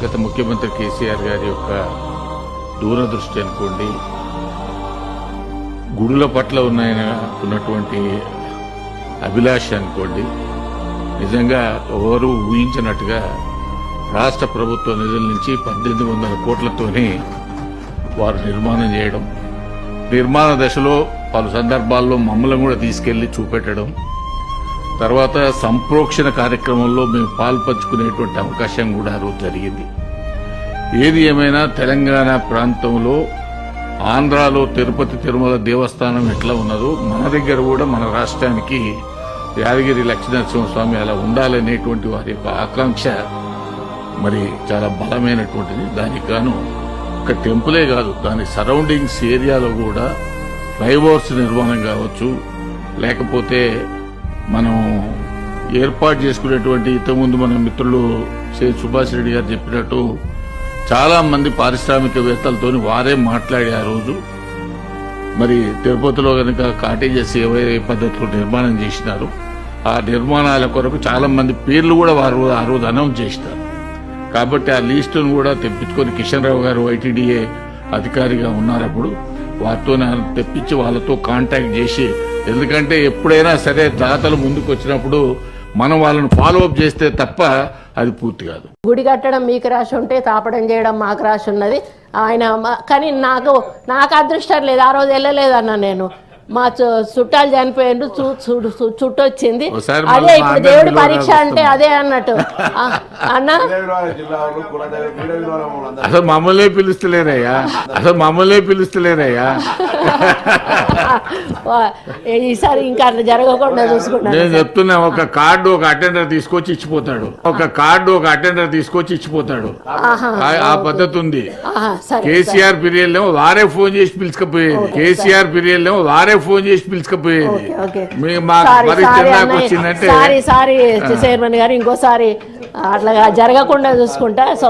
గత ముఖ్యమంత్రి కేసీఆర్ గారి యొక్క దూరదృష్టి అనుకోండి, గుడుల పట్ల ఉన్నటువంటి అభిలాష అనుకోండి, నిజంగా ఎవరు ఊహించినట్టుగా రాష్ట్ర ప్రభుత్వ నిధుల నుంచి 1800 కోట్లతోనే వారు నిర్మాణం చేయడం, నిర్మాణ దశలో పలు సందర్భాల్లో మమ్మల్ని కూడా తీసుకెళ్లి చూపెట్టడం, తర్వాత సంప్రోక్షణ కార్యక్రమంలో మేము పాల్పంచుకునేటువంటి అవకాశం కూడా ఆ రోజు జరిగింది. ఏది ఏమైనా తెలంగాణ ప్రాంతంలో ఆంధ్రాలో తిరుపతి తిరుమల దేవస్థానం ఎట్లా ఉన్నదో మన దగ్గర కూడా మన రాష్ట్రానికి యాదగిరి లక్ష్మీనరసింహస్వామి అలా ఉండాలనేటువంటి వారి యొక్క ఆకాంక్ష మరి చాలా బలమైనటువంటిది. దానికి గాను ఒక టెంపులే కాదు, దాని సరౌండింగ్స్ ఏరియాలో కూడా ఫ్లైఓవర్స్ నిర్మాణం కావచ్చు, లేకపోతే మనం ఏర్పాటు చేసుకునేటువంటి ఇంతకుముందు మన మిత్రులు శ్రీ సుభాష్ రెడ్డి గారు చెప్పినట్టు చాలా మంది పారిశ్రామికవేత్తలతో వారే మాట్లాడి ఆ రోజు మరి తిరుపతిలో కనుక కాటేజెస్ ఏ పద్ధతిలో నిర్మాణం చేసినారు, ఆ నిర్మాణాల కొరకు చాలా మంది పేర్లు కూడా వారు ఆ రోజు అనౌన్స్ చేసినారు. కాబట్టి ఆ లిస్టును కూడా తెప్పించుకొని కిషన్ రావు గారు ఐటీడీఏ అధికారిగా ఉన్నప్పుడు వారితో తెప్పించి వాళ్ళతో కాంటాక్ట్ చేసి, ఎందుకంటే ఎప్పుడైనా సరే దాతలు ముందుకు వచ్చినప్పుడు మనం వాళ్ళని ఫాలో అప్ చేస్తే తప్ప అది పూర్తి కాదు. గుడి కట్టడం మీకు రాసి ఉంటే తాపడం చేయడం మాకు రాసి ఉన్నది. ఆయన కానీ నాకు అదృష్టం లేదు, ఆ రోజు వెళ్ళలేదన్నా. నేను మా చుట్టాలు చనిపోయిండు, చుట్టు వచ్చింది. అదే ఇప్పుడు దేవుడి పరీక్ష అంటే అదే అన్నట్టు అన్నా. అసలు మమ్మల్ని పిలుస్తలేరయ్యా. ఈసారి ఇంకా అట్లా జరగకుండా చూసుకుంటా. నేను చెప్తున్నా, ఒక కార్డు ఒక అటెండర్ తీసుకొచ్చి ఇచ్చిపోతాడు. ఆ పద్ధతి ఉంది. కేసీఆర్ పీరియడ్ ఏమో వారే ఫోన్ చేసి పిలుచుకపోయేది. వచ్చిందంటే సారీ చైర్మన్ గారు, ఇంకోసారి అట్లా జరగకుండా చూసుకుంటా. సో